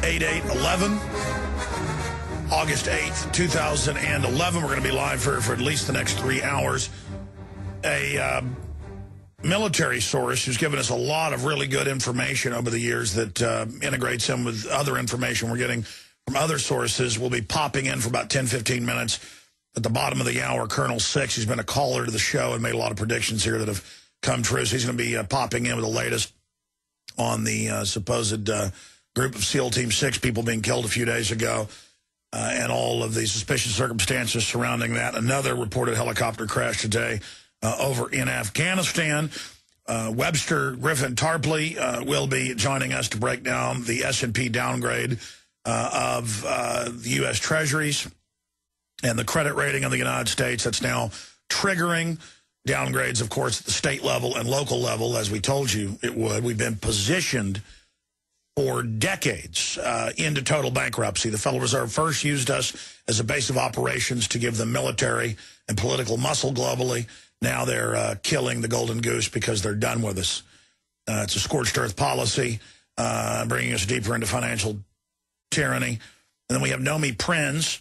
8811, August 8th, 2011. We're going to be live for at least the next 3 hours. A military source who's given us a lot of really good information over the years that integrates in with other information we're getting from other sources will be popping in for about 10, 15 minutes at the bottom of the hour. Colonel Six, he's been a caller to the show and made a lot of predictions here that have come true. So he's going to be popping in with the latest on the supposed group of SEAL Team 6 people being killed a few days ago and all of the suspicious circumstances surrounding that. Another reported helicopter crash today over in Afghanistan. Webster Griffin Tarpley will be joining us to break down the S&P downgrade of the U.S. Treasuries and the credit rating of the United States. That's now triggering downgrades, of course, at the state level and local level, as we told you it would. We've been positioned for decades into total bankruptcy. The Federal Reserve first used us as a base of operations to give them military and political muscle globally. Now they're killing the golden goose because they're done with us. It's a scorched earth policy, bringing us deeper into financial tyranny. And then we have Nomi Prinz,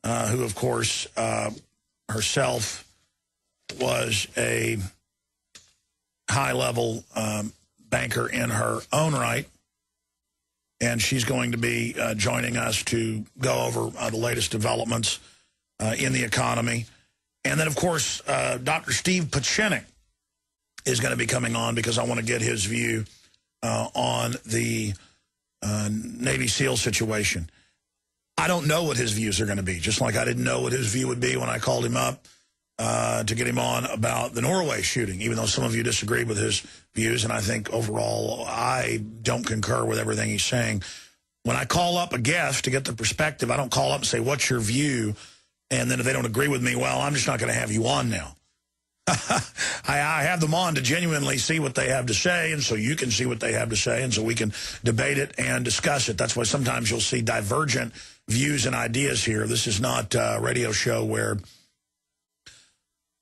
who, of course, herself was a high-level banker in her own right. And she's going to be joining us to go over the latest developments in the economy. And then, of course, Dr. Steve Pieczenik is going to be coming on because I want to get his view on the Navy SEAL situation. I don't know what his views are going to be, just like I didn't know what his view would be when I called him up to get him on about the Norway shooting, even though some of you disagreed with his views. And I think overall I don't concur with everything he's saying. When I call up a guest to get the perspective, I don't call up and say, what's your view? And then if they don't agree with me, well, I'm just not going to have you on now. I have them on to genuinely see what they have to say, and so you can see what they have to say, and so we can debate it and discuss it. That's why sometimes you'll see divergent views and ideas here. This is not a radio show where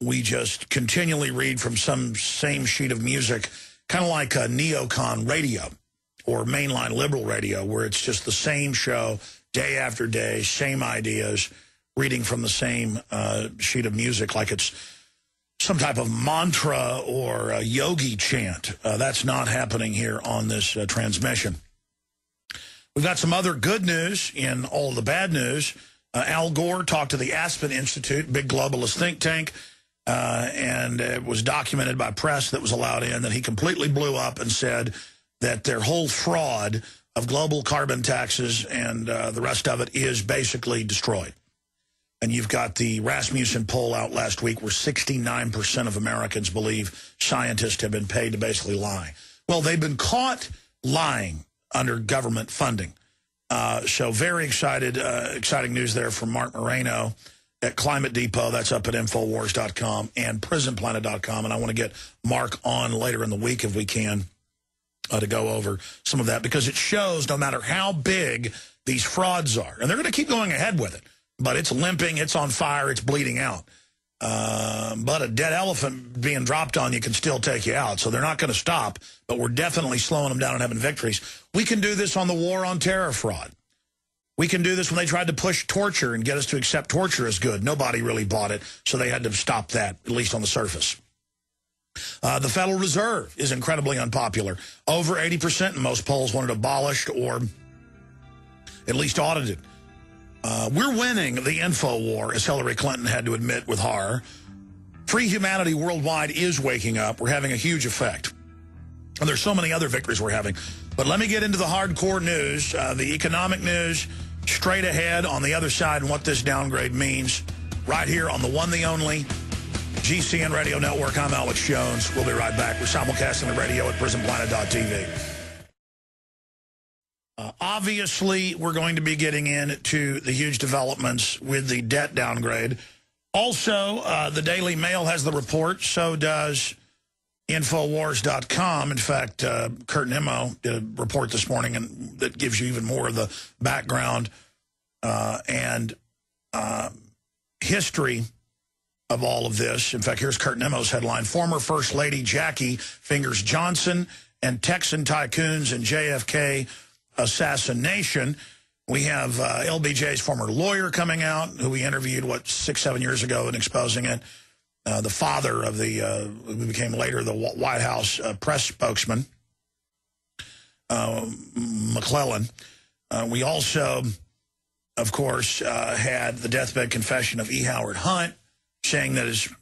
we just continually read from some same sheet of music, kind of like a neocon radio or mainline liberal radio, where it's just the same show day after day, same ideas, reading from the same sheet of music like it's some type of mantra or a yogi chant. That's not happening here on this transmission. We've got some other good news in all the bad news. Al Gore talked to the Aspen Institute, big globalist think tank, and it was documented by press that was allowed in that he completely blew up and said that their whole fraud of global carbon taxes and the rest of it is basically destroyed. And you've got the Rasmussen poll out last week where 69% of Americans believe scientists have been paid to basically lie. Well, they've been caught lying under government funding. So very exciting news there from Mark Moreno at Climate Depot. That's up at Infowars.com and PrisonPlanet.com. And I want to get Mark on later in the week if we can to go over some of that, because it shows no matter how big these frauds are, and they're going to keep going ahead with it, but it's limping, it's on fire, it's bleeding out. But a dead elephant being dropped on you can still take you out. So they're not going to stop, but we're definitely slowing them down and having victories. We can do this on the war on terror fraud. We can do this when they tried to push torture and get us to accept torture as good. Nobody really bought it, so they had to stop that, at least on the surface. The Federal Reserve is incredibly unpopular. Over 80% in most polls want it abolished or at least audited. We're winning the info war, as Hillary Clinton had to admit with horror. Free humanity worldwide is waking up. We're having a huge effect. And there's so many other victories we're having. But let me get into the hardcore news, the economic news, straight ahead on the other side, and what this downgrade means right here on the one, the only GCN Radio Network. I'm Alex Jones. We'll be right back. We're simulcasting the radio at PrisonPlanet.tv. Obviously, we're going to be getting into the huge developments with the debt downgrade. Also, the Daily Mail has the report. So does Infowars.com. In fact, Kurt Nimmo did a report this morning and that gives you even more of the background and history of all of this. In fact, here's Kurt Nimmo's headline. Former First Lady Jackie fingers Johnson and Texan tycoons and JFK assassination. We have LBJ's former lawyer coming out, who we interviewed, 6-7 years ago, and exposing it. The father of who became later the White House press spokesman, McClellan. We also, of course, had the deathbed confession of E. Howard Hunt, saying that as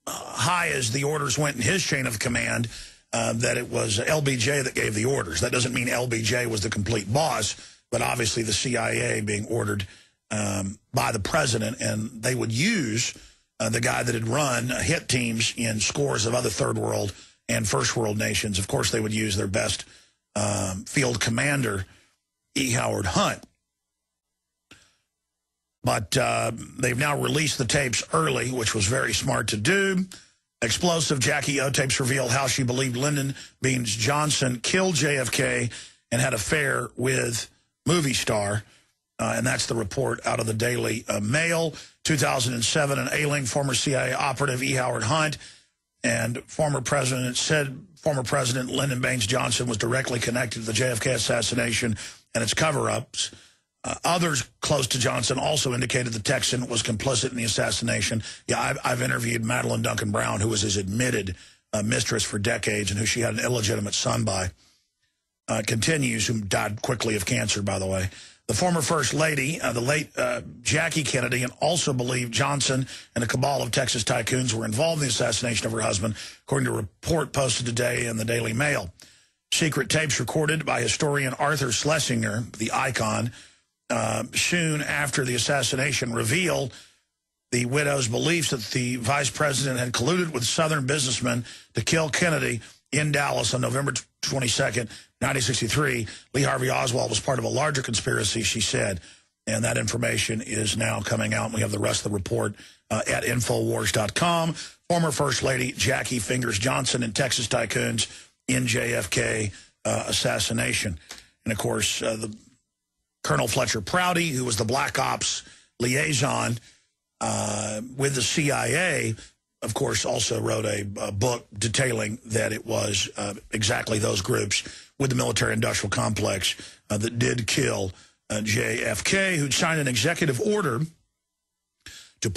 high as the orders went in his chain of command, that it was LBJ that gave the orders. That doesn't mean LBJ was the complete boss, but obviously the CIA being ordered by the president, and they would use the guy that had run hit teams in scores of other third world and first world nations. Of course, they would use their best field commander, E. Howard Hunt. But they've now released the tapes early, which was very smart to do. Explosive Jackie O tapes reveal how she believed Lyndon B. Johnson killed JFK and had an affair with movie star. And that's the report out of the Daily Mail. 2007, an ailing former CIA operative, E. Howard Hunt, and former President Lyndon Baines Johnson was directly connected to the JFK assassination and its cover-ups. Others close to Johnson also indicated the Texan was complicit in the assassination. Yeah, I've interviewed Madeline Duncan Brown, who was his admitted mistress for decades and who she had an illegitimate son by. Continues, who died quickly of cancer, by the way. The former First Lady, the late Jackie Kennedy, and also believed Johnson and a cabal of Texas tycoons were involved in the assassination of her husband, according to a report posted today in the Daily Mail. Secret tapes recorded by historian Arthur Schlesinger, the icon, soon after the assassination revealed the widow's beliefs that the vice president had colluded with Southern businessmen to kill Kennedy in Dallas on November 22nd, 1963. Lee Harvey Oswald was part of a larger conspiracy, she said. And that information is now coming out. We have the rest of the report at Infowars.com. Former First Lady Jackie fingers Johnson and Texas tycoons in JFK assassination. And, of course, the Colonel Fletcher Prouty, who was the Black Ops liaison with the CIA, of course, also wrote a book detailing that it was exactly those groups with the military-industrial complex that did kill JFK, who'd signed an executive order to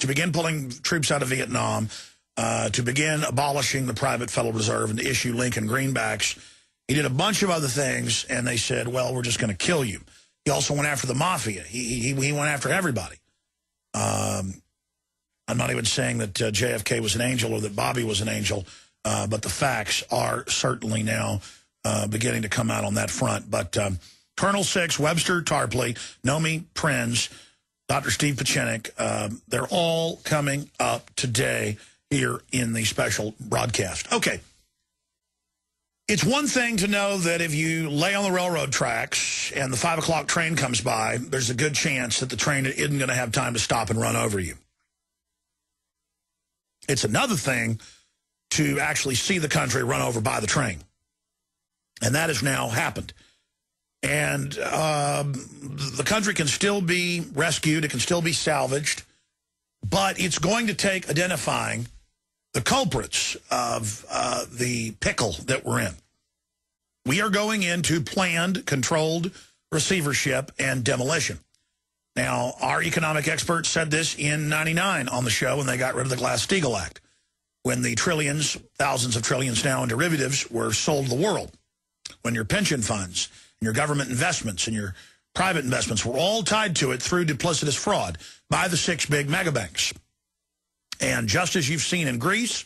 begin pulling troops out of Vietnam, to begin abolishing the private Federal Reserve and to issue Lincoln greenbacks. He did a bunch of other things, and they said, well, we're just going to kill you. He also went after the mafia. He went after everybody. I'm not even saying that JFK was an angel or that Bobby was an angel, but the facts are certainly now beginning to come out on that front. But Colonel Six, Webster Tarpley, Nomi Prinz, Dr. Steve Pieczenik, they're all coming up today here in the special broadcast. Okay. It's one thing to know that if you lay on the railroad tracks and the 5 o'clock train comes by, there's a good chance that the train isn't going to have time to stop and run over you. It's another thing to actually see the country run over by the train. And that has now happened. And the country can still be rescued. It can still be salvaged. But it's going to take identifying the culprits of the pickle that we're in. We are going into planned, controlled receivership and demolition. Now, our economic experts said this in '99 on the show when they got rid of the Glass-Steagall Act, when the trillions, thousands of trillions now in derivatives were sold to the world, when your pension funds and your government investments and your private investments were all tied to it through duplicitous fraud by the 6 big megabanks. And just as you've seen in Greece,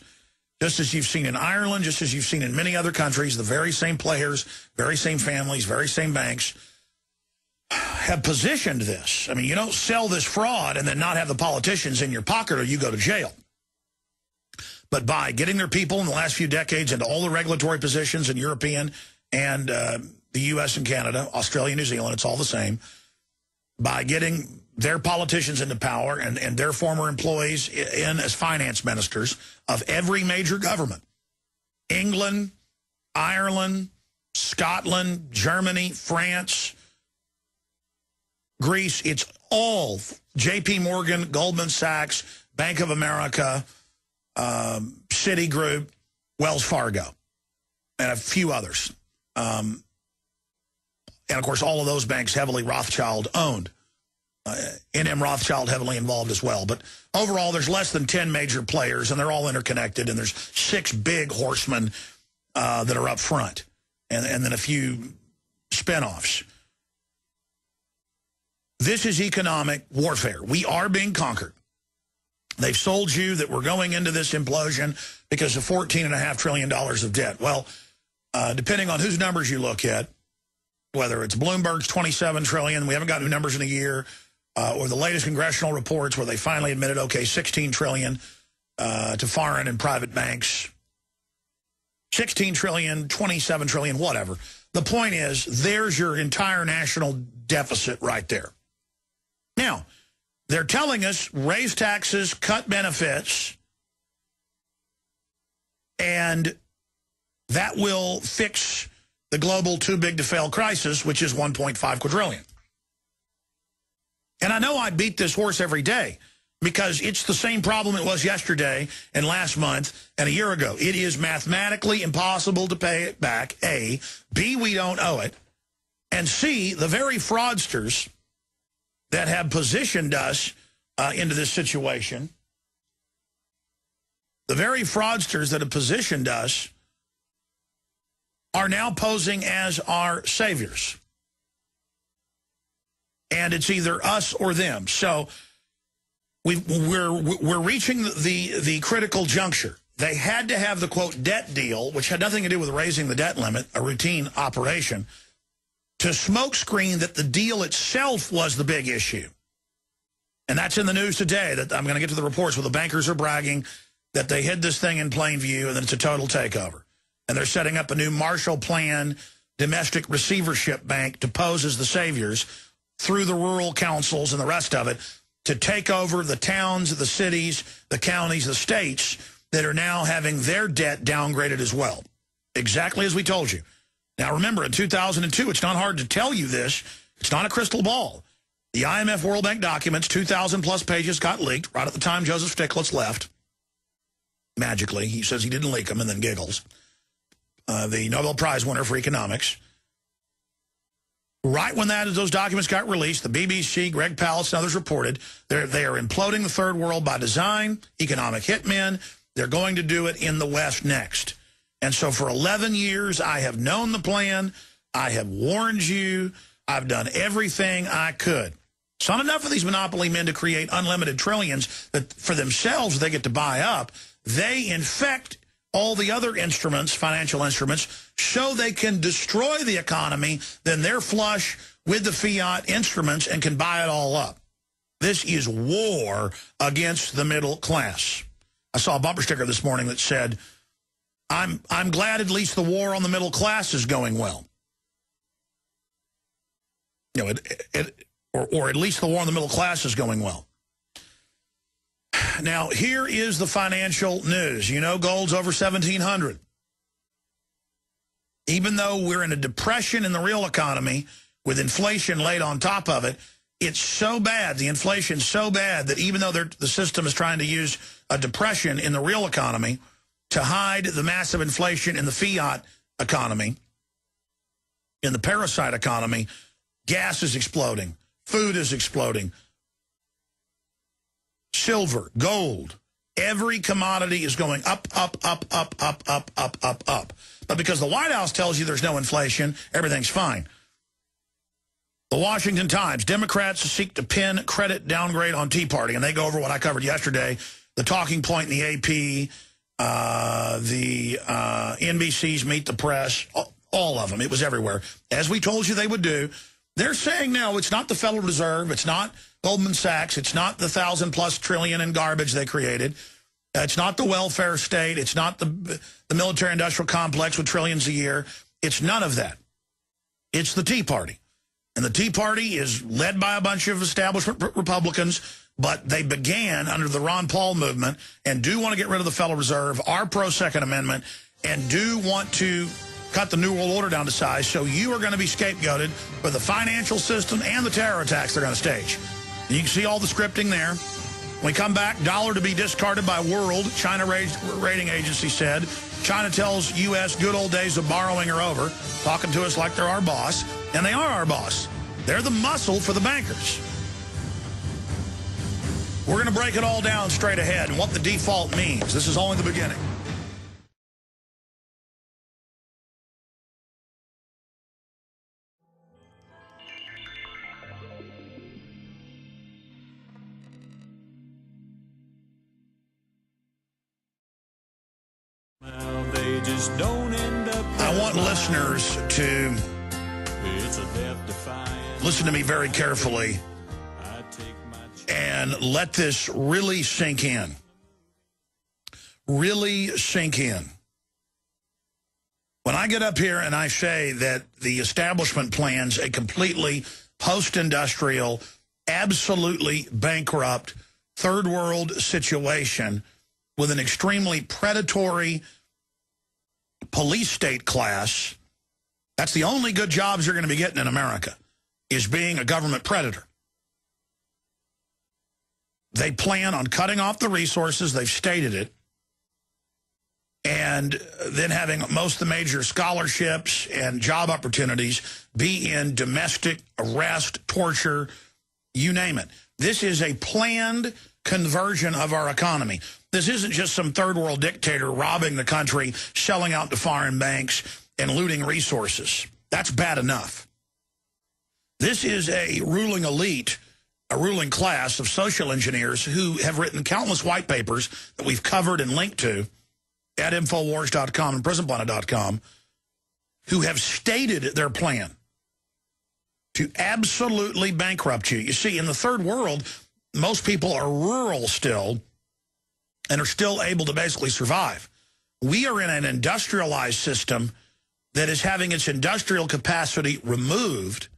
just as you've seen in Ireland, just as you've seen in many other countries, the very same players, very same families, very same banks have positioned this. I mean, you don't sell this fraud and then not have the politicians in your pocket or you go to jail. But by getting their people in the last few decades into all the regulatory positions in European and the U.S. and Canada, Australia, New Zealand, it's all the same, by getting their politicians into power and their former employees in as finance ministers of every major government, England, Ireland, Scotland, Germany, France, Greece, it's all J.P. Morgan, Goldman Sachs, Bank of America, Citigroup, Wells Fargo, and a few others. And, of course, all of those banks heavily Rothschild-owned. N.M. Rothschild heavily involved as well. But overall, there's less than 10 major players, and they're all interconnected, and there's 6 big horsemen that are up front, and then a few spinoffs. This is economic warfare. We are being conquered. They've sold you that we're going into this implosion because of $14.5 trillion of debt. Well, depending on whose numbers you look at, whether it's Bloomberg's $27 trillion, we haven't got new numbers in a year, or the latest congressional reports where they finally admitted, okay, $16 trillion to foreign and private banks, $16 trillion, $27 trillion, whatever. The point is, there's your entire national deficit right there. Now, they're telling us raise taxes, cut benefits, and that will fix the global too-big-to-fail crisis, which is $1.5 quadrillion. And I know I beat this horse every day because it's the same problem it was yesterday and last month and a year ago. It is mathematically impossible to pay it back, A. B, we don't owe it. And C, the very fraudsters that have positioned us into this situation, the very fraudsters that have positioned us are now posing as our saviors. And it's either us or them. So we're reaching the critical juncture. They had to have the, quote, debt deal, which had nothing to do with raising the debt limit, a routine operation, to smokescreen that the deal itself was the big issue. And that's in the news today. That I'm going to get to the reports where the bankers are bragging that they hid this thing in plain view and that it's a total takeover. And they're setting up a new Marshall Plan domestic receivership bank to pose as the saviors through the rural councils and the rest of it to take over the towns, the cities, the counties, the states that are now having their debt downgraded as well. Exactly as we told you. Now, remember, in 2002, it's not hard to tell you this. It's not a crystal ball. The IMF World Bank documents, 2,000-plus pages, got leaked right at the time Joseph Stiglitz left. Magically, he says he didn't leak them and then giggles. The Nobel Prize winner for economics. Right when those documents got released, the BBC, Greg Palast, and others reported they are imploding the third world by design, economic hitmen. They're going to do it in the West next. And so for 11 years, I have known the plan. I have warned you. I've done everything I could. It's not enough for these monopoly men to create unlimited trillions that for themselves they get to buy up. They infect all the other instruments, financial instruments, so they can destroy the economy. Then they're flush with the fiat instruments and can buy it all up. This is war against the middle class. I saw a bumper sticker this morning that said, I'm glad at least the war on the middle class is going well. You know, or at least the war on the middle class is going well. Now, here is the financial news. You know, gold's over 1,700. Even though we're in a depression in the real economy with inflation laid on top of it, it's so bad, the inflation's so bad that even though the system is trying to use a depression in the real economy to hide the massive inflation in the fiat economy, in the parasite economy, gas is exploding, food is exploding, silver, gold, every commodity is going up, up, up, up, up, up, up, up, up. But because the White House tells you there's no inflation, everything's fine. The Washington Times, Democrats seek to pin credit downgrade on Tea Party, and they go over what I covered yesterday, the talking point in the AP, the NBC's Meet the Press, all of them. It was everywhere. As we told you they would do. They're saying, no, it's not the Federal Reserve. It's not Goldman Sachs. It's not the 1,000+ trillion in garbage they created. It's not the welfare state. It's not the military-industrial complex with trillions a year. It's none of that. It's the Tea Party. And the Tea Party is led by a bunch of establishment Republicans, but they began under the Ron Paul movement and do want to get rid of the Federal Reserve, are pro-Second Amendment, and do want to cut the New World Order down to size. So you are going to be scapegoated for the financial system and the terror attacks they're going to stage. And you can see all the scripting there. When we come back, dollar to be discarded by world, China rating agency said. China tells U.S. good old days of borrowing are over, talking to us like they're our boss. And they are our boss. They're the muscle for the bankers. We're going to break it all down straight ahead and what the default means. This is only the beginning. They just don't end up. I want listeners to listen to me very carefully and let this really sink in. Really sink in. When I get up here and I say that the establishment plans a completely post-industrial, absolutely bankrupt, third world situation with an extremely predatory police state class, that's the only good jobs you're going to be getting in America, is being a government predator. They plan on cutting off the resources, they've stated it, and then having most of the major scholarships and job opportunities be in domestic arrest, torture, you name it. This is a planned conversion of our economy. This isn't just some third world dictator robbing the country, selling out to foreign banks, and looting resources. That's bad enough. This is a ruling elite, a ruling class of social engineers who have written countless white papers that we've covered and linked to at Infowars.com and PrisonPlanet.com, who have stated their plan to absolutely bankrupt you. You see, in the third world, most people are rural still and are still able to basically survive. We are in an industrialized system that is having its industrial capacity removed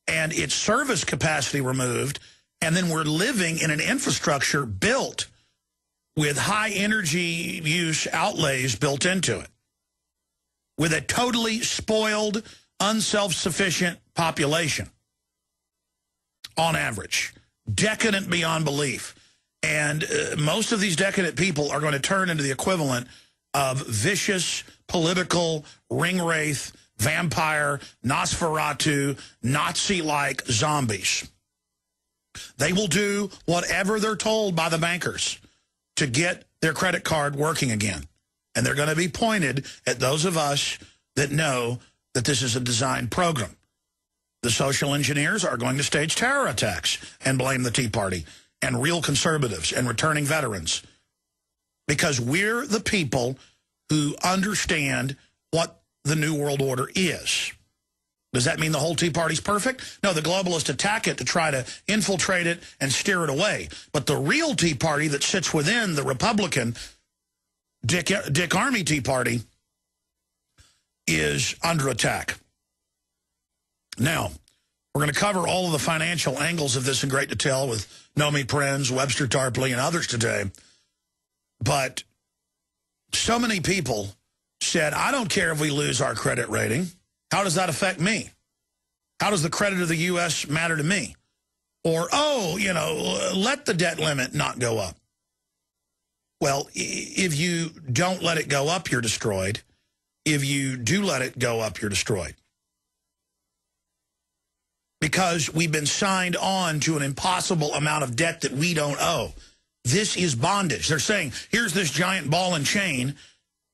and its service capacity removed, and then we're living in an infrastructure built with high energy use outlays built into it, with a totally spoiled, unself-sufficient population on average, decadent beyond belief. And most of these decadent people are going to turn into the equivalent of vicious, political, ringwraith, vampire, Nosferatu, Nazi-like zombies. They will do whatever they're told by the bankers to get their credit card working again. And they're going to be pointed at those of us that know that this is a designed program. The social engineers are going to stage terror attacks and blame the Tea Party and real conservatives and returning veterans, because we're the people who understand what the New World Order is. Does that mean the whole Tea Party's perfect? No, the globalists attack it to try to infiltrate it and steer it away. But the real Tea Party that sits within the Republican Dick Armey Tea Party is under attack. Now, we're going to cover all of the financial angles of this in great detail with Nomi Prinz, Webster Tarpley, and others today. But so many people said, I don't care if we lose our credit rating. How does that affect me? How does the credit of the U.S. matter to me? Or, oh, you know, let the debt limit not go up. Well, if you don't let it go up, you're destroyed. If you do let it go up, you're destroyed. Because we've been signed on to an impossible amount of debt that we don't owe. This is bondage. They're saying, here's this giant ball and chain.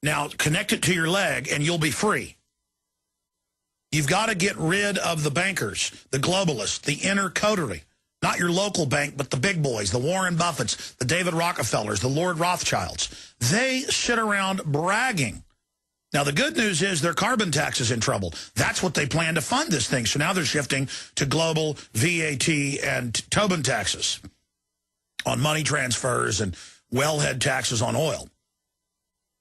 Now connect it to your leg and you'll be free. You've got to get rid of the bankers, the globalists, the inner coterie. Not your local bank, but the big boys, the Warren Buffetts, the David Rockefellers, the Lord Rothschilds. They sit around bragging. Now, the good news is their carbon tax is in trouble. That's what they plan to fund this thing. So now they're shifting to global VAT and Tobin taxes on money transfers and wellhead taxes on oil.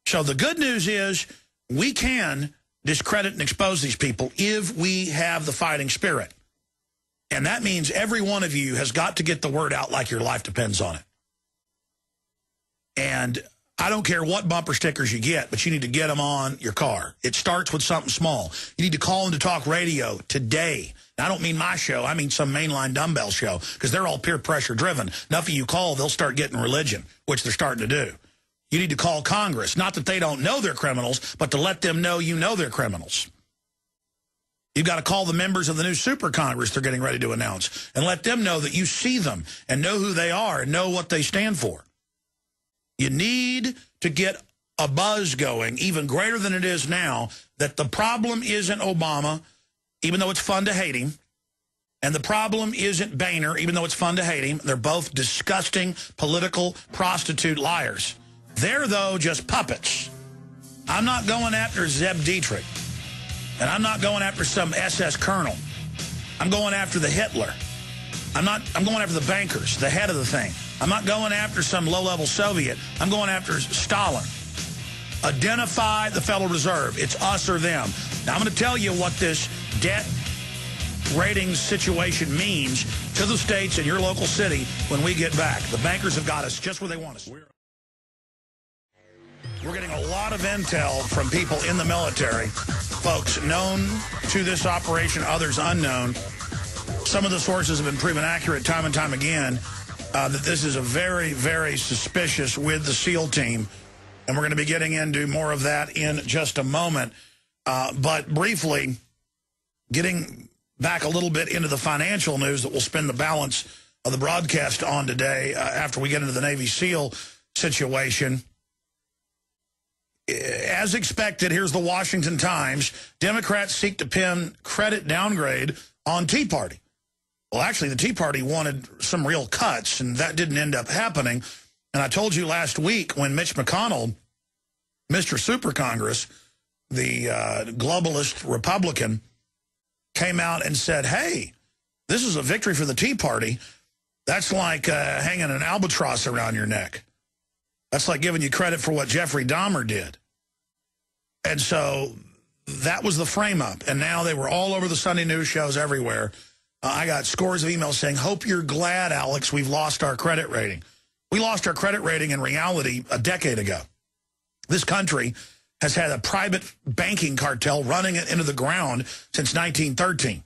So the good news is we can discredit and expose these people if we have the fighting spirit. And that means every one of you has got to get the word out like your life depends on it. And I don't care what bumper stickers you get, but you need to get them on your car. It starts with something small. You need to call into talk radio today. Now, I don't mean my show. I mean some mainline dumbbell show, because they're all peer pressure driven. Enough of you call, they'll start getting religion, which they're starting to do. You need to call Congress. Not that they don't know they're criminals, but to let them know you know they're criminals. You've got to call the members of the new super Congress they're getting ready to announce and let them know that you see them and know who they are and know what they stand for. You need to get a buzz going, even greater than it is now, that the problem isn't Obama, even though it's fun to hate him, and the problem isn't Boehner, even though it's fun to hate him. They're both disgusting political prostitute liars. They're, though, just puppets. I'm not going after Zeb Dietrich, and I'm not going after some SS colonel. I'm going after the Hitler. I'm going after the bankers, the head of the thing. I'm not going after some low-level Soviet. I'm going after Stalin. Identify the Federal Reserve. It's us or them. Now, I'm going to tell you what this debt ratings situation means to the states and your local city when we get back. The bankers have got us just where they want us. We're getting a lot of intel from people in the military, folks known to this operation, others unknown. Some of the sources have been proven accurate time and time again that this is a very, very suspicious with the SEAL team. And we're going to be getting into more of that in just a moment. But briefly, getting back a little bit into the financial news that we'll spend the balance of the broadcast on today after we get into the Navy SEAL situation. As expected, here's the Washington Times. Democrats seek to pin credit downgrade on Tea Party. Well, actually, the Tea Party wanted some real cuts, and that didn't end up happening. And I told you last week when Mitch McConnell, Mr. Super Congress, the globalist Republican, came out and said, hey, this is a victory for the Tea Party. That's like hanging an albatross around your neck. That's like giving you credit for what Jeffrey Dahmer did. And so that was the frame-up. And now they were all over the Sunday news shows everywhere. I got scores of emails saying, hope you're glad, Alex, we've lost our credit rating. We lost our credit rating in reality a decade ago. This country has had a private banking cartel running it into the ground since 1913.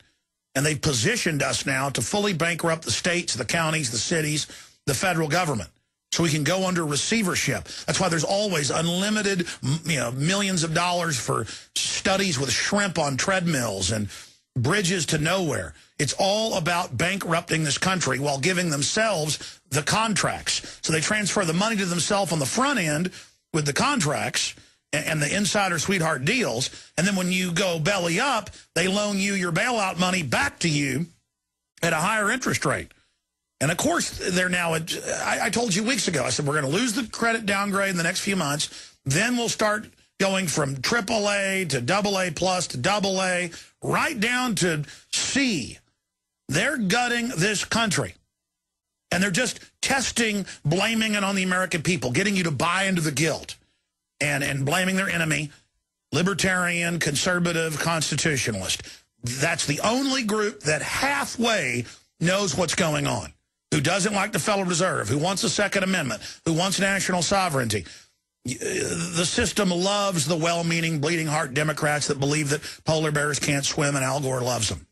And they've positioned us now to fully bankrupt the states, the counties, the cities, the federal government. So we can go under receivership. That's why there's always unlimited, millions of dollars for studies with shrimp on treadmills and bridges to nowhere. It's all about bankrupting this country while giving themselves the contracts. So they transfer the money to themselves on the front end with the contracts and the insider sweetheart deals. And then when you go belly up, they loan you your bailout money back to you at a higher interest rate. And, of course, they're now I told you weeks ago, I said, we're going to lose the credit downgrade in the next few months. Then we'll start going from AAA to AA plus to AA, right down to C. They're gutting this country. And they're just testing, blaming it on the American people, getting you to buy into the guilt and blaming their enemy, libertarian, conservative, constitutionalist. That's the only group that halfway knows what's going on, who doesn't like the Federal Reserve, who wants a Second Amendment, who wants national sovereignty. The system loves the well-meaning, bleeding heart Democrats that believe that polar bears can't swim and Al Gore loves them.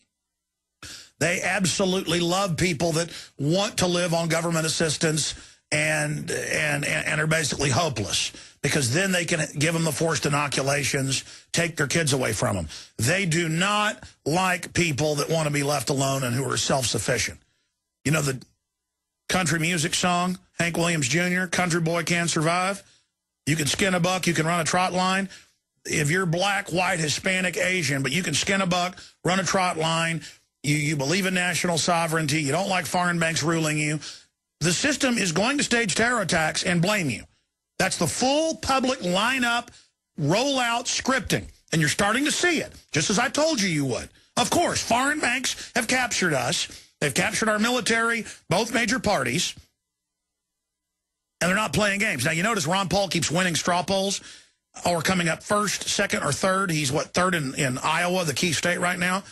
They absolutely love people that want to live on government assistance and are basically hopeless, because then they can give them the forced inoculations, take their kids away from them. They do not like people that want to be left alone and who are self-sufficient. You know the country music song, Hank Williams Jr., Country Boy Can't Survive? You can skin a buck, you can run a trot line. If you're black, white, Hispanic, Asian, but you can skin a buck, run a trot line, you believe in national sovereignty, you don't like foreign banks ruling you, the system is going to stage terror attacks and blame you. That's the full public lineup, rollout scripting. And you're starting to see it, just as I told you you would. Of course, foreign banks have captured us. They've captured our military, both major parties. And they're not playing games. Now, you notice Ron Paul keeps winning straw polls, or coming up first, second, or third. He's, third in Iowa, the key state right now.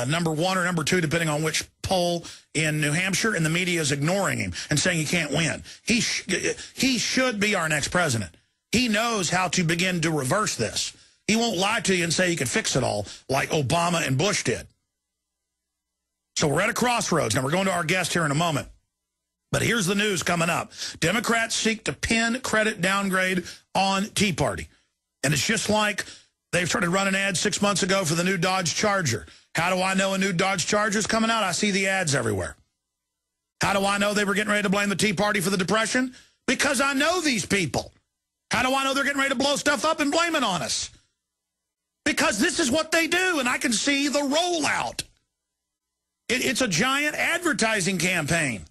Number one or number two, depending on which poll in New Hampshire, and the media is ignoring him and saying he can't win. He should be our next president. He knows how to begin to reverse this. He won't lie to you and say he could fix it all like Obama and Bush did. So we're at a crossroads. Now, we're going to our guest here in a moment. But here's the news coming up. Democrats seek to pin credit downgrade on Tea Party. And it's just like they've started running ads 6 months ago for the new Dodge Charger. How do I know a new Dodge Charger is coming out? I see the ads everywhere. How do I know they were getting ready to blame the Tea Party for the Depression? Because I know these people. How do I know they're getting ready to blow stuff up and blame it on us? Because this is what they do, and I can see the rollout. It's a giant advertising campaign.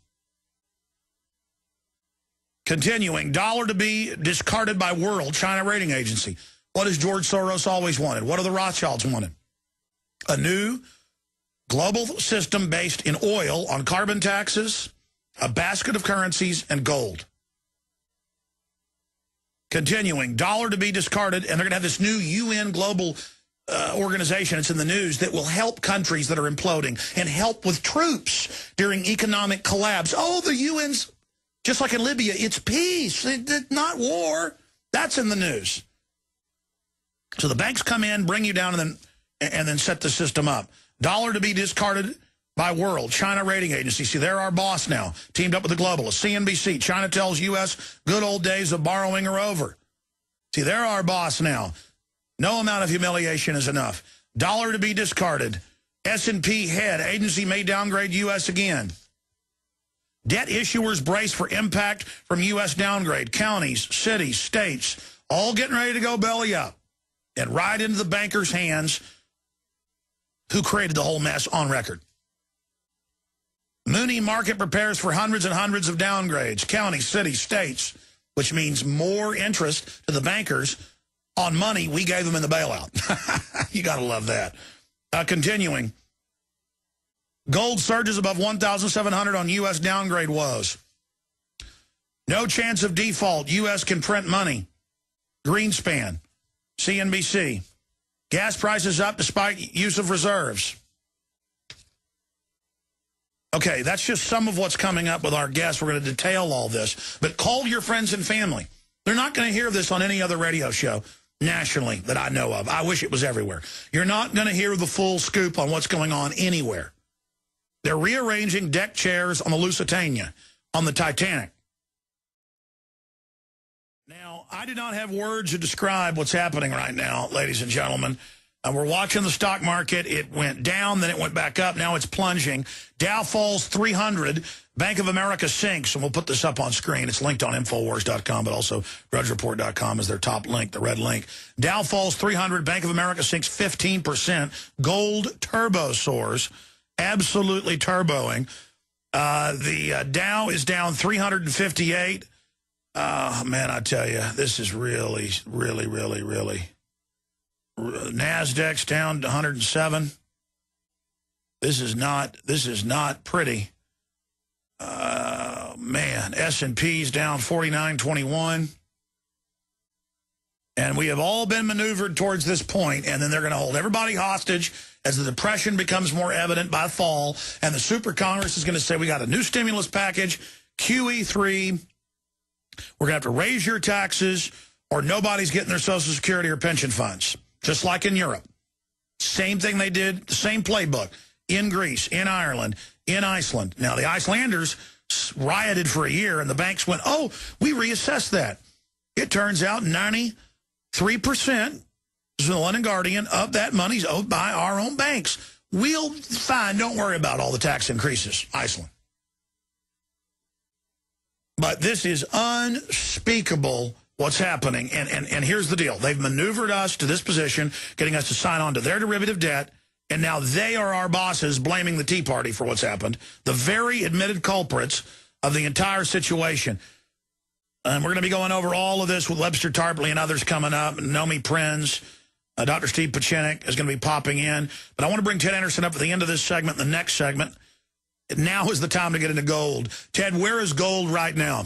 Continuing, dollar to be discarded by world, China rating agency. What has George Soros always wanted? What do the Rothschilds wanted? A new global system based in oil on carbon taxes, a basket of currencies, and gold. Continuing, dollar to be discarded, and they're going to have this new UN global organization, it's in the news, that will help countries that are imploding and help with troops during economic collapse. Oh, the UN's, just like in Libya, it's peace, not war. That's in the news. So the banks come in, bring you down, and then set the system up. Dollar to be discarded by world, China rating agency. See, they're our boss now, teamed up with the globalists. CNBC, China tells U.S. good old days of borrowing are over. See, they're our boss now. No amount of humiliation is enough. Dollar to be discarded. S&P head, agency may downgrade U.S. again. Debt issuers brace for impact from U.S. downgrade. Counties, cities, states, all getting ready to go belly up. And right into the bankers' hands who created the whole mess on record. Mooney market prepares for hundreds and hundreds of downgrades. Counties, cities, states, which means more interest to the bankers on money we gave them in the bailout. You got to love that. Continuing. Gold surges above 1,700 on U.S. downgrade woes. No chance of default. U.S. can print money. Greenspan. CNBC. Gas prices up despite use of reserves. Okay, that's just some of what's coming up with our guests. We're going to detail all this. But call your friends and family. They're not going to hear this on any other radio show nationally that I know of. I wish it was everywhere. You're not going to hear the full scoop on what's going on anywhere. They're rearranging deck chairs on the Lusitania, on the Titanic. Now, I do not have words to describe what's happening right now, ladies and gentlemen. We're watching the stock market. It went down, then it went back up. Now it's plunging. Dow falls 300. Bank of America sinks, and we'll put this up on screen. It's linked on Infowars.com, but also DrudgeReport.com is their top link, the red link. Dow falls 300. Bank of America sinks 15%. Gold turbo soars, absolutely turboing. The Dow is down 358. Man, I tell you, this is really, really, really, really... NASDAQ's down to 107. This is not pretty. Man, S&P's down 49.21. And we have all been maneuvered towards this point, and then they're going to hold everybody hostage as the depression becomes more evident by fall, and the Super Congress is going to say, we got a new stimulus package, QE3. We're going to have to raise your taxes, or nobody's getting their Social Security or pension funds. Just like in Europe. Same thing they did, the same playbook. In Greece, in Ireland, in Iceland. Now, the Icelanders rioted for a year, and the banks went, oh, we reassessed that. It turns out 93%, this is the London Guardian, of that money's owed by our own banks. We'll, fine, don't worry about all the tax increases, Iceland. But this is unspeakable what's happening, and here's the deal. They've maneuvered us to this position, getting us to sign on to their derivative debt, and now they are our bosses blaming the Tea Party for what's happened, the very admitted culprits of the entire situation. And we're going to be going over all of this with Webster Tarpley and others coming up, and Nomi Prinz, Dr. Steve Pachinik is going to be popping in. But I want to bring Ted Anderson up at the end of this segment, the next segment. Now is the time to get into gold. Ted, where is gold right now?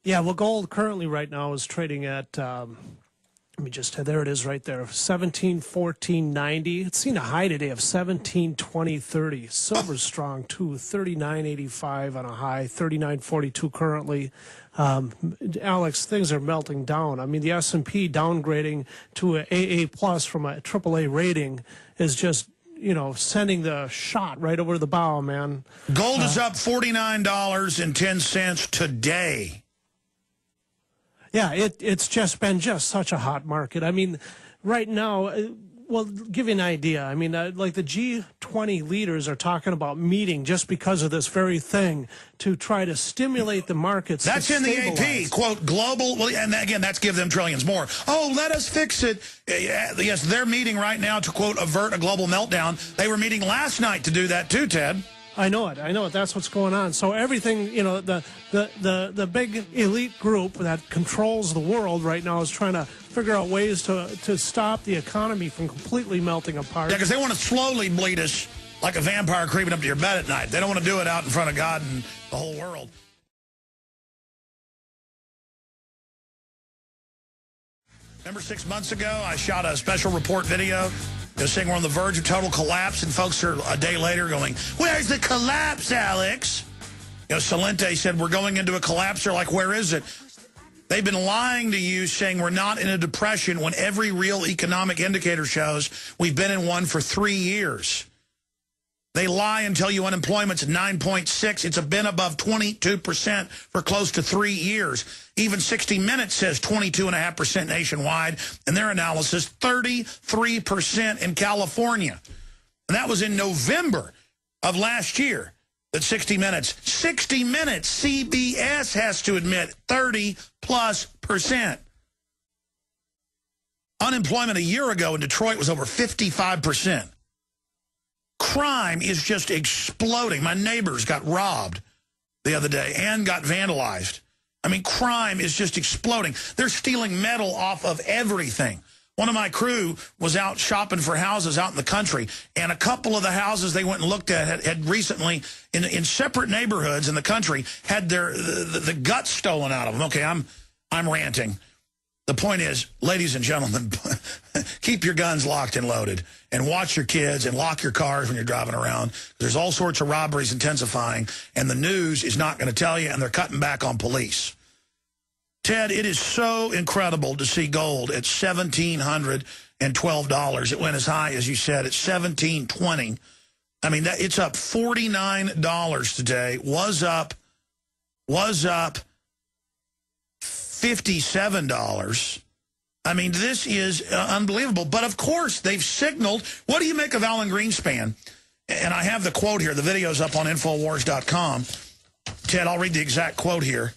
Yeah, well, gold currently right now is trading at, let me just, there it is right there, 1714.90. It's seen a high today of 1720.30. Silver's strong too, 39.85 on a high, 39.42 currently. Alex, things are melting down. I mean, the S&P downgrading to an AA plus from a AAA rating is just, you know, sending the shot right over the bow, man. Gold is up $49.10 today. Yeah, it's just been such a hot market. I mean, right now, Well, give you an idea. I mean, like the G20 leaders are talking about meeting just because of this very thing to try to stimulate the markets. That's in the AP, quote, global, well, and again, that's give them trillions more. Oh, let us fix it. Yes, they're meeting right now to, quote, avert a global meltdown. They were meeting last night to do that too, Ted. I know it. That's what's going on. So everything, you know, the big elite group that controls the world right now is trying to figure out ways to stop the economy from completely melting apart. Yeah, because they want to slowly bleed us like a vampire creeping up to your bed at night. They don't want to do it out in front of God and the whole world. Remember 6 months ago, I shot a special report video saying we're on the verge of total collapse, and folks are a day later going, where's the collapse, Alex? You know, Salente said, we're going into a collapse. They're like, where is it? They've been lying to you, saying we're not in a depression when every real economic indicator shows we've been in one for 3 years. They lie and tell you unemployment's 9.6. It's been above 22% for close to 3 years. Even 60 Minutes says 22.5% nationwide. And their analysis, 33% in California. And that was in November of last year, that 60 Minutes. 60 Minutes, CBS has to admit, 30+%. Unemployment a year ago in Detroit was over 55%. Crime is just exploding. My neighbors got robbed the other day and got vandalized. I mean, crime is just exploding. They're stealing metal off of everything. One of my crew was out shopping for houses out in the country, and a couple of the houses they went and looked at had recently, in separate neighborhoods in the country, had the guts stolen out of them. Okay, I'm ranting. The point is, ladies and gentlemen, keep your guns locked and loaded, and watch your kids, and lock your cars when you're driving around. There's all sorts of robberies intensifying, and the news is not going to tell you, and they're cutting back on police. Ted, it is so incredible to see gold at $1,712. It went as high, as you said, at $1,720. I mean, it's up $49 today. Was up $57. I mean, this is unbelievable. But, of course, they've signaled. What do you make of Alan Greenspan? And I have the quote here. The video's up on Infowars.com. Ted, I'll read the exact quote here.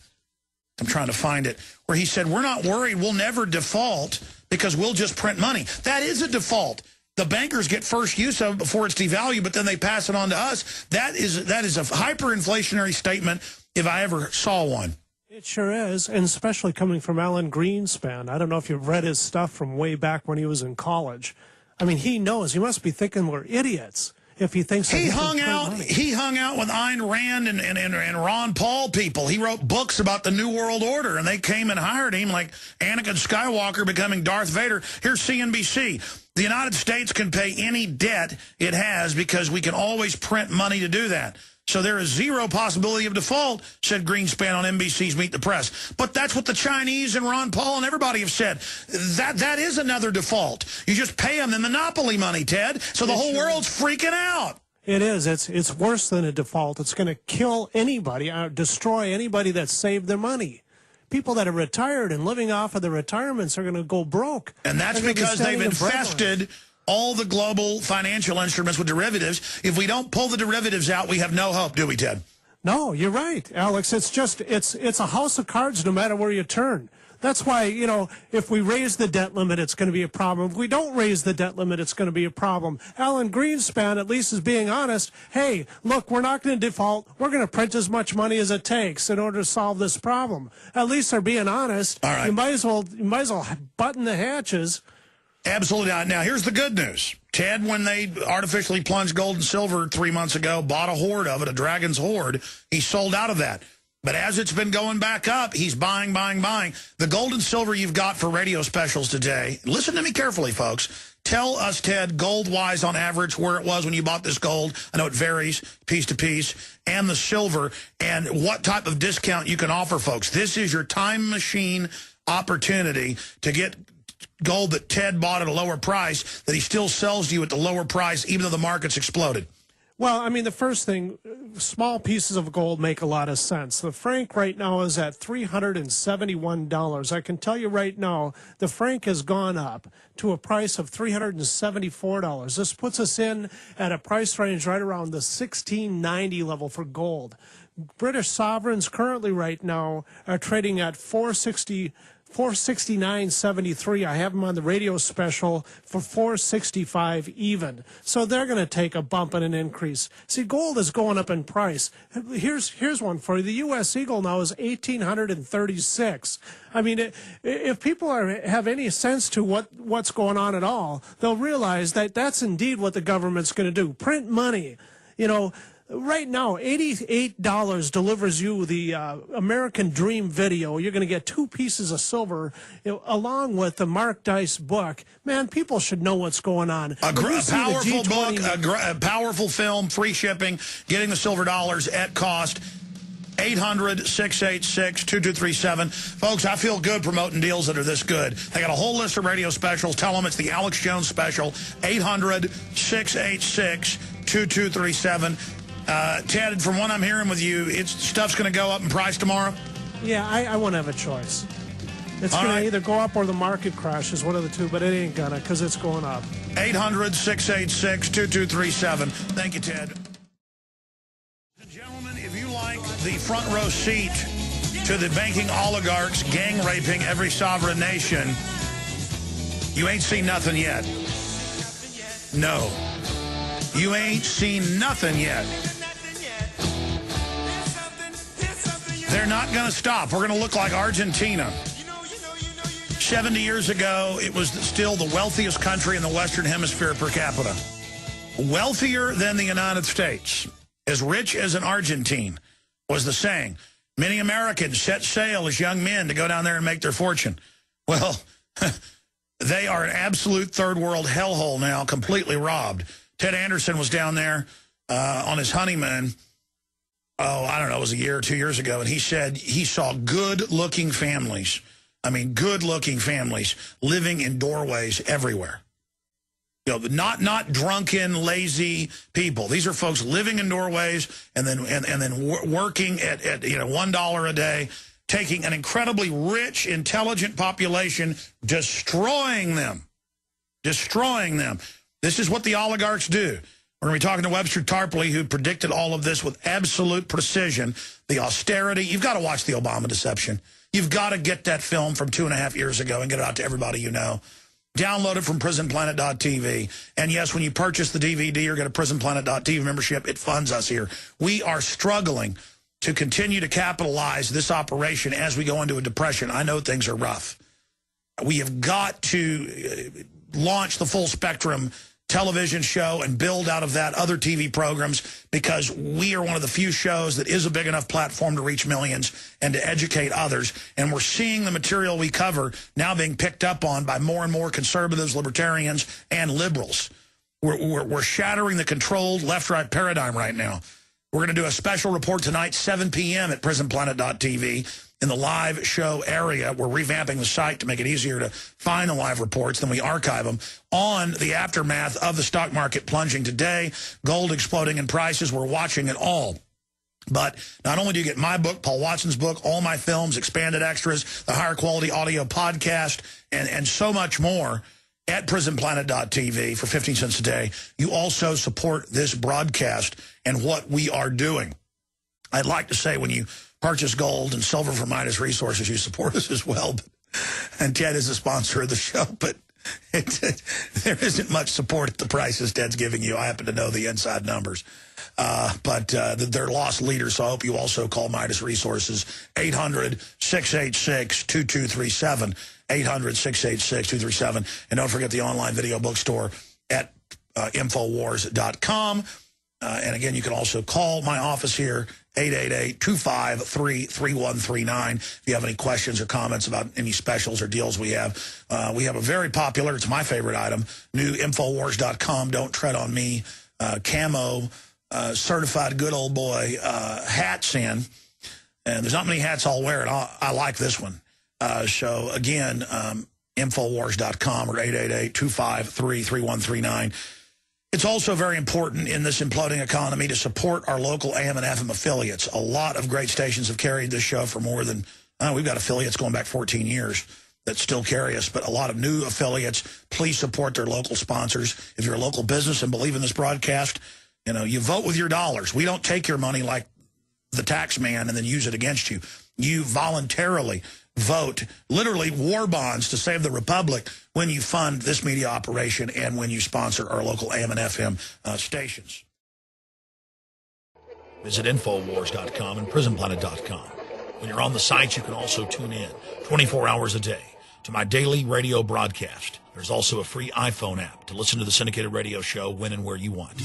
I'm trying to find it. Where he said, we're not worried. We'll never default because we'll just print money. That is a default. The bankers get first use of it before it's devalued, but then they pass it on to us. That is a hyperinflationary statement if I ever saw one. It sure is, and especially coming from Alan Greenspan. I don't know if you've read his stuff from way back when he was in college. I mean, he knows. He must be thinking we're idiots if he thinks he hung out with Ayn Rand and Ron Paul people. He wrote books about the New World Order, and they came and hired him, like Anakin Skywalker becoming Darth Vader. Here's CNBC. The United States can pay any debt it has because we can always print money to do that. So there is zero possibility of default, said Greenspan on NBC's Meet the Press. But that's what the Chinese and Ron Paul and everybody have said. That is another default. You just pay them the monopoly money, Ted. So the whole world's freaking out. It is. It's worse than a default. It's going to kill anybody, destroy anybody that saved their money. People that are retired and living off of their retirements are going to go broke. And that's because they've infested all the global financial instruments with derivatives. If we don't pull the derivatives out, we have no hope, do we, Ted? No, you're right, Alex. It's a house of cards no matter where you turn. That's why, you know, if we raise the debt limit, it's going to be a problem. If we don't raise the debt limit, it's going to be a problem. Alan Greenspan at least is being honest. Hey, look, we're not going to default. We're going to print as much money as it takes in order to solve this problem. At least they're being honest. All right. You might as well button the hatches. Absolutely not. Now, here's the good news. Ted, when they artificially plunged gold and silver 3 months ago, bought a hoard of it, a dragon's hoard. He sold out of that. But as it's been going back up, he's buying. The gold and silver you've got for radio specials today, listen to me carefully, folks. Tell us, Ted, gold-wise on average, where it was when you bought this gold. I know it varies piece to piece. And the silver, and what type of discount you can offer, folks. This is your time machine opportunity to get gold that Ted bought at a lower price, that he still sells to you at the lower price, even though the market's exploded. Well, I mean, the first thing, small pieces of gold make a lot of sense. The franc right now is at $371. I can tell you right now, the franc has gone up to a price of $374. This puts us in at a price range right around the $16.90 level for gold. British sovereigns currently right now are trading at $469.73. I have them on the radio special for $465 even. So they're going to take a bump and an increase. See, gold is going up in price. Here's one for you. The U.S. Eagle now is $1,836. I mean, if people have any sense to what's going on at all, they'll realize that that's indeed what the government's going to do. Print money. You know, right now, $88 delivers you the American Dream video. You're going to get 2 pieces of silver, along with the Mark Dice book. Man, people should know what's going on. A powerful book, a powerful film, free shipping, getting the silver dollars at cost. 800-686-2237. Folks, I feel good promoting deals that are this good. They got a whole list of radio specials. Tell them it's the Alex Jones special. 800-686-2237. Ted, from what I'm hearing with you, stuff's going to go up in price tomorrow? Yeah, I won't have a choice. It's going to either go up or the market crashes, one of the two, but it ain't going to because it's going up. 800-686-2237. Thank you, Ted. Gentlemen, if you like the front row seat to the banking oligarchs gang raping every sovereign nation, you ain't seen nothing yet. No. You ain't seen nothing yet. They're not going to stop. We're going to look like Argentina. 70 years ago, it was still the wealthiest country in the Western Hemisphere per capita. Wealthier than the United States. As rich as an Argentine was the saying. Many Americans set sail as young men to go down there and make their fortune. Well, they are an absolute third world hellhole now, completely robbed. Ted Anderson was down there on his honeymoon, I don't know, it was a year or 2 years ago, and he said he saw good-looking families, I mean good-looking families, living in doorways everywhere. You know, not drunken, lazy people. These are folks living in doorways and then working at $1 a day, taking an incredibly rich, intelligent population, destroying them. Destroying them. This is what the oligarchs do. We're going to be talking to Webster Tarpley, who predicted all of this with absolute precision. The austerity. You've got to watch the Obama deception. You've got to get that film from 2.5 years ago and get it out to everybody you know. Download it from prisonplanet.tv. And yes, when you purchase the DVD or get a prisonplanet.tv membership, it funds us here. We are struggling to continue to capitalize this operation as we go into a depression. I know things are rough. We have got to launch the full spectrum television show and build out of that other TV programs, because we are one of the few shows that is a big enough platform to reach millions and to educate others. And we're seeing the material we cover now being picked up on by more and more conservatives, libertarians, and liberals. We're shattering the controlled left-right paradigm right now. We're going to do a special report tonight, 7 p.m. at prisonplanet.tv. In the live show area, we're revamping the site to make it easier to find the live reports. Then we archive them on the aftermath of the stock market plunging today, gold exploding in prices. We're watching it all. But not only do you get my book, Paul Watson's book, all my films, expanded extras, the higher quality audio podcast, and so much more at prisonplanet.tv for 15 cents a day, you also support this broadcast and what we are doing. I'd like to say when you purchase gold and silver from Midas Resources, you support us as well. And Ted is a sponsor of the show, but there isn't much support at the prices Ted's giving you. I happen to know the inside numbers. But they're lost leaders, so I hope you also call Midas Resources, 800-686-2237, 800-686-2237. And don't forget the online video bookstore at Infowars.com. And again, you can also call my office here, 888-253-3139. If you have any questions or comments about any specials or deals we have a very popular, it's my favorite item, new Infowars.com, Don't Tread on Me, camo, certified good old boy hats in. And there's not many hats I'll wear, and I like this one. So, again, Infowars.com or 888-253-3139. It's also very important in this imploding economy to support our local AM and FM affiliates. A lot of great stations have carried this show for more than, we've got affiliates going back 14 years that still carry us, but a lot of new affiliates. Please support their local sponsors. If you're a local business and believe in this broadcast, you vote with your dollars. We don't take your money like the tax man and then use it against you. You voluntarily vote, literally war bonds to save the republic when you fund this media operation and when you sponsor our local AM and FM stations. Visit Infowars.com and PrisonPlanet.com. When you're on the sites, you can also tune in 24 hours a day to my daily radio broadcast. There's also a free iPhone app to listen to the syndicated radio show when and where you want.